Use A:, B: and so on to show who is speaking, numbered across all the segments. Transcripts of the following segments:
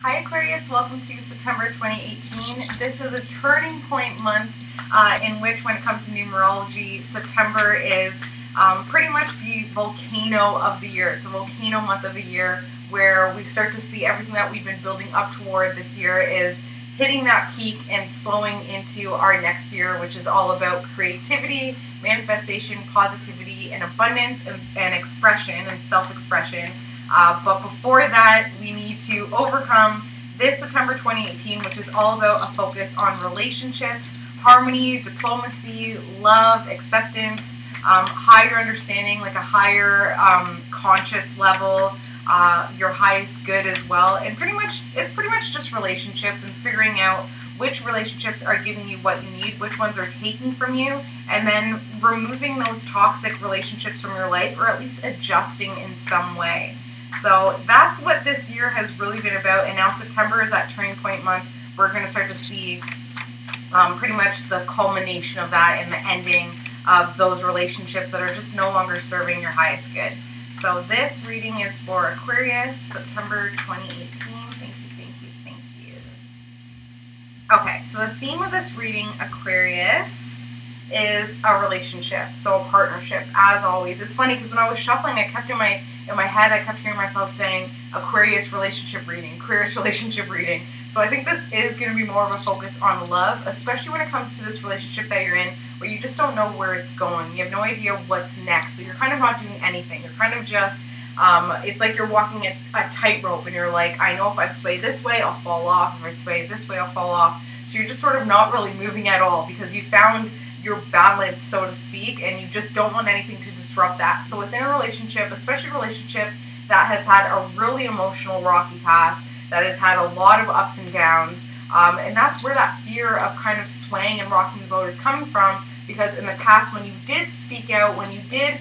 A: Hi Aquarius, welcome to September 2018. This is a turning point month in which, when it comes to numerology, September is pretty much the volcano of the year. It's a volcano month of the year where we start to see everything that we've been building up toward this year is hitting that peak and slowing into our next year, which is all about creativity, manifestation, positivity, and abundance, and expression and self-expression. But before that, we need to overcome this September 2018, which is all about a focus on relationships, harmony, diplomacy, love, acceptance, higher understanding, like a higher conscious level, your highest good as well. And it's pretty much just relationships and figuring out which relationships are giving you what you need, which ones are taking from you, and then removing those toxic relationships from your life, or at least adjusting in some way. So that's what this year has really been about, and now September is that turning point month. We're going to start to see pretty much the culmination of that and the ending of those relationships that are just no longer serving your highest good. So this reading is for Aquarius, September 2018. Thank you, thank you, thank you. Okay, so the theme of this reading, Aquarius, is a relationship, so a partnership, as always. It's funny because when I was shuffling, I kept in my head, I kept hearing myself saying Aquarius relationship reading, Aquarius relationship reading. So I think this is going to be more of a focus on love, especially when it comes to this relationship that you're in, where you just don't know where it's going. You have no idea what's next, so you're kind of not doing anything. You're kind of just, it's like you're walking a tightrope, and you're like, I know if I sway this way, I'll fall off. If I sway this way, I'll fall off. So you're just sort of not really moving at all because you found your balance, so to speak, and you just don't want anything to disrupt that. So within a relationship, especially a relationship that has had a really emotional rocky past, that has had a lot of ups and downs, and that's where that fear of kind of swaying and rocking the boat is coming from, because in the past, when you did speak out, when you did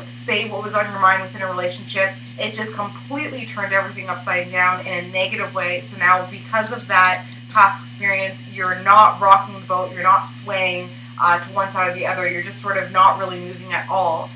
A: say what was on your mind within a relationship, it just completely turned everything upside down in a negative way. So now, because of that past experience, you're not rocking the boat, you're not swaying to one side or the other, you're just sort of not really moving at all.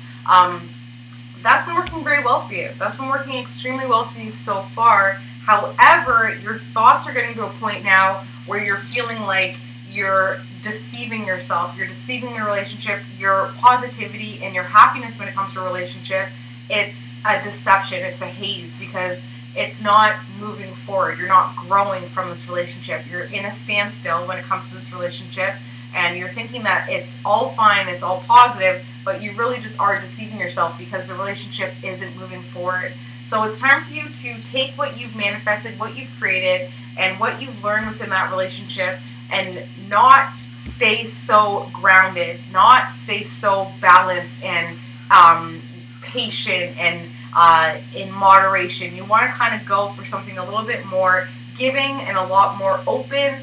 A: That's been working very well for you. That's been working extremely well for you so far. However, your thoughts are getting to a point now where you're feeling like you're deceiving yourself, you're deceiving the relationship, your positivity and your happiness when it comes to a relationship. It's a deception, it's a haze, because it's not moving forward. You're not growing from this relationship. You're in a standstill when it comes to this relationship, and you're thinking that it's all fine, it's all positive, but you really just are deceiving yourself because the relationship isn't moving forward. So it's time for you to take what you've manifested, what you've created, and what you've learned within that relationship, and not stay so grounded, not stay so balanced and patient and in moderation. You want to kind of go for something a little bit more giving and a lot more open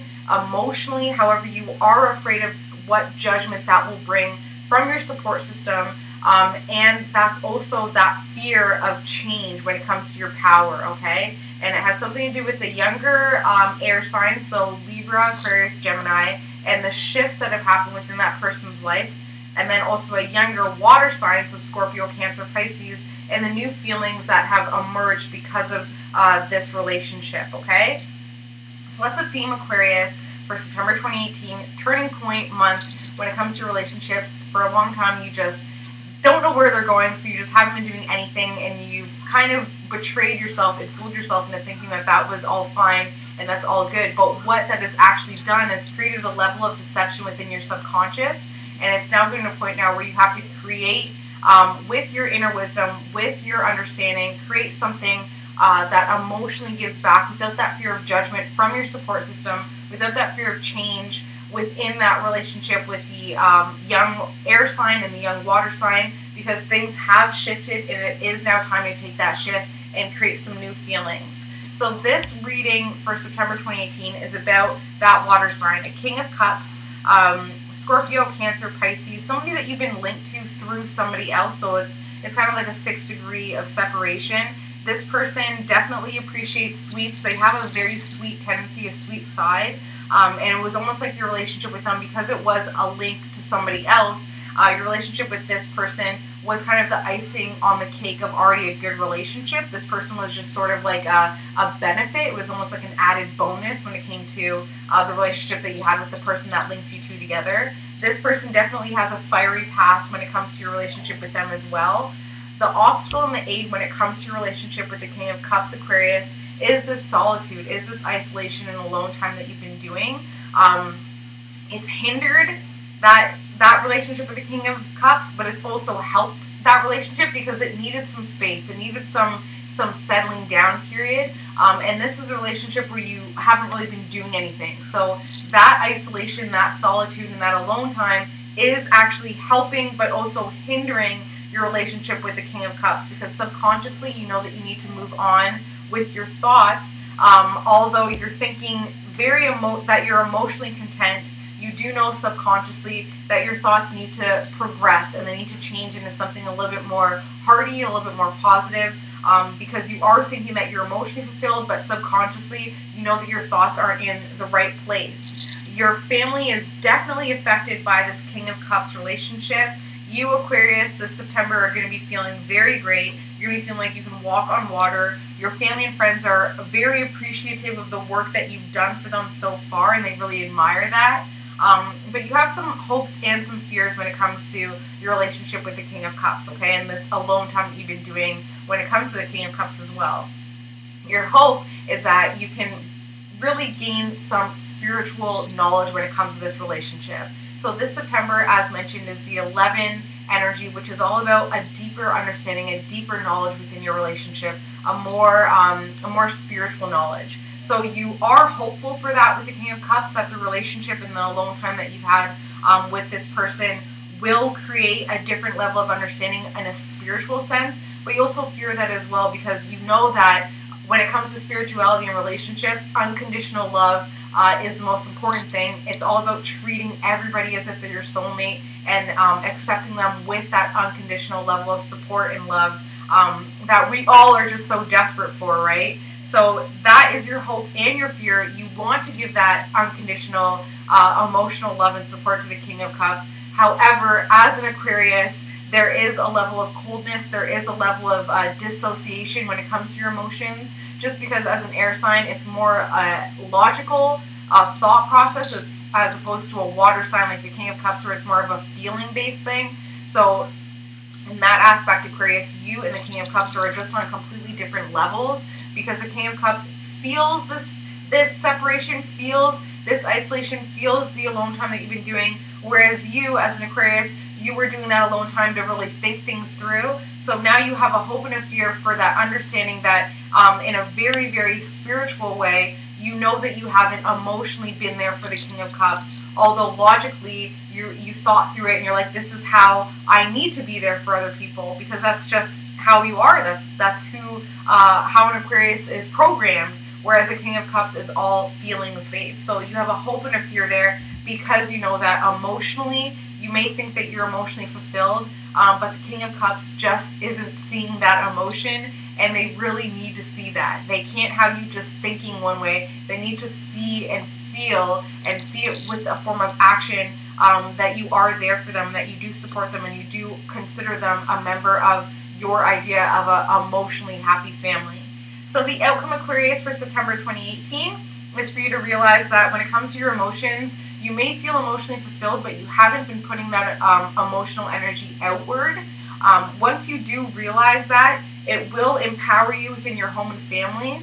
A: emotionally. However, you are afraid of what judgment that will bring from your support system, and that's also that fear of change when it comes to your power, okay? And it has something to do with the younger air signs, so Libra, Aquarius, Gemini, and the shifts that have happened within that person's life. And then also a younger water sign, so Scorpio, Cancer, Pisces, and the new feelings that have emerged because of this relationship, okay? So that's a theme, Aquarius, for September 2018, turning point month when it comes to relationships. For a long time, you just don't know where they're going, so you just haven't been doing anything, and you've kind of betrayed yourself and fooled yourself into thinking that that was all fine and that's all good. But what that has actually done is created a level of deception within your subconscious, and it's now getting to a point now where you have to create, with your inner wisdom, with your understanding, create something that emotionally gives back without that fear of judgment from your support system, without that fear of change within that relationship with the young air sign and the young water sign, because things have shifted and it is now time to take that shift and create some new feelings. So this reading for September 2018 is about that water sign, a King of Cups, Scorpio, Cancer, Pisces, somebody that you've been linked to through somebody else. So it's kind of like a 6 degree of separation. This person definitely appreciates sweets. They have a very sweet tendency, a sweet side. And it was almost like your relationship with them, because it was a link to somebody else, your relationship with this person was kind of the icing on the cake of already a good relationship. This person was just sort of like a benefit. It was almost like an added bonus when it came to the relationship that you had with the person that links you two together. This person definitely has a fiery past when it comes to your relationship with them as well. The obstacle and the aid when it comes to your relationship with the King of Cups, Aquarius, is this solitude, is this isolation and alone time that you've been doing. It's hindered that relationship with the King of Cups, but it's also helped that relationship because it needed some space. It needed some settling down period. And this is a relationship where you haven't really been doing anything. So that isolation, that solitude, and that alone time is actually helping, but also hindering your relationship with the King of Cups, because subconsciously you know that you need to move on with your thoughts. Although you're thinking that you're emotionally content, you do know subconsciously that your thoughts need to progress and they need to change into something a little bit more hearty and a little bit more positive, because you are thinking that you're emotionally fulfilled, but subconsciously you know that your thoughts aren't in the right place. Your family is definitely affected by this King of Cups relationship. You, Aquarius, this September are going to be feeling very great. You're going to be feeling like you can walk on water. Your family and friends are very appreciative of the work that you've done for them so far, and they really admire that. But you have some hopes and some fears when it comes to your relationship with the King of Cups, okay? And this alone time that you've been doing when it comes to the King of Cups as well. Your hope is that you can really gain some spiritual knowledge when it comes to this relationship. So this September, as mentioned, is the 11 energy, which is all about a deeper understanding, a deeper knowledge within your relationship, a more spiritual knowledge. So you are hopeful for that with the King of Cups, that the relationship and the alone time that you've had with this person will create a different level of understanding in a spiritual sense. But you also fear that as well, because you know that when it comes to spirituality and relationships, unconditional love is the most important thing. It's all about treating everybody as if they're your soulmate and accepting them with that unconditional level of support and love that we all are just so desperate for, right? So that is your hope and your fear. You want to give that unconditional emotional love and support to the King of Cups. However, as an Aquarius, there is a level of coldness, there is a level of dissociation when it comes to your emotions, just because as an air sign, it's more logical thought process as opposed to a water sign like the King of Cups, where it's more of a feeling-based thing. So in that aspect, Aquarius, you and the King of Cups are just on completely different levels, because the King of Cups feels this separation, feels this isolation, feels the alone time that you've been doing, whereas you, as an Aquarius, you were doing that alone time to really think things through. So now you have a hope and a fear for that understanding that in a very, very spiritual way, you know that you haven't emotionally been there for the King of Cups, although logically you thought through it and you're like, this is how I need to be there for other people, because that's just how you are. That's who how an Aquarius is programmed, whereas the King of Cups is all feelings based. So you have a hope and a fear there, because you know that emotionally you may think that you're emotionally fulfilled, but the King of Cups just isn't seeing that emotion, and they really need to see that. They can't have you just thinking one way. They need to see and feel and see it with a form of action, that you are there for them, that you do support them, and you do consider them a member of your idea of an emotionally happy family. So the outcome, Aquarius, for September 2018 is for you to realize that when it comes to your emotions, you may feel emotionally fulfilled, but you haven't been putting that emotional energy outward. Once you do realize that, it will empower you within your home and family,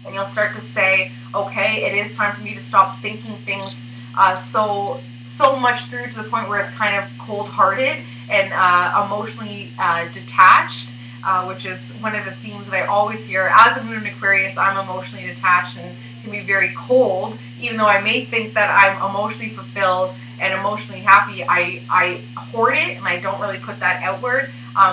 A: and you'll start to say, okay, it is time for me to stop thinking things so much through to the point where it's kind of cold-hearted and emotionally detached, which is one of the themes that I always hear. As a moon in Aquarius, I'm emotionally detached and can be very cold, even though I may think that I'm emotionally fulfilled and emotionally happy. I hoard it and I don't really put that outward.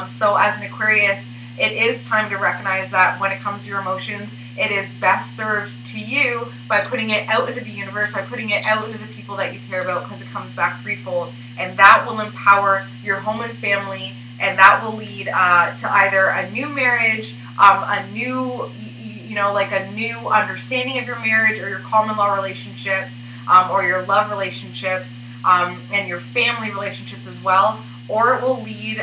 A: So as an Aquarius, it is time to recognize that when it comes to your emotions, it is best served to you by putting it out into the universe, by putting it out into the people that you care about, because it comes back threefold. And that will empower your home and family, and that will lead to either a new marriage, a new understanding of your marriage or your common law relationships, or your love relationships, and your family relationships as well. or it will lead,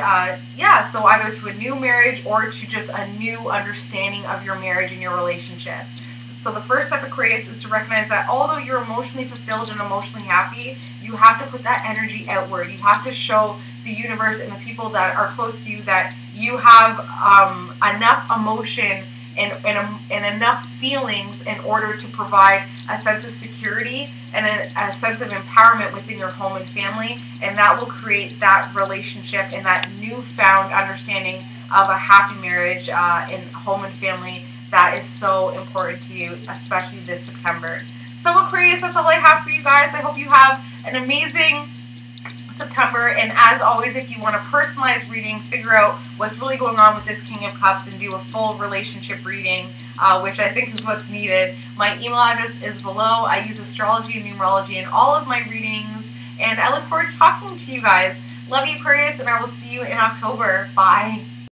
A: so either to a new marriage or to just a new understanding of your marriage and your relationships. So the first step, Aquarius, is to recognize that although you're emotionally fulfilled and emotionally happy, you have to put that energy outward. You have to show the universe and the people that are close to you that you have enough emotion and enough feelings in order to provide a sense of security and a sense of empowerment within your home and family, and that will create that relationship and that newfound understanding of a happy marriage in home and family that is so important to you, especially this September. So Aquarius, that's all I have for you guys. I hope you have an amazing September, and as always, if you want a personalized reading, figure out what's really going on with this King of Cups and do a full relationship reading, which I think is what's needed, my email address is below. I use astrology and numerology in all of my readings, and I look forward to talking to you guys. Love you, Aquarius, and I will see you in October. Bye.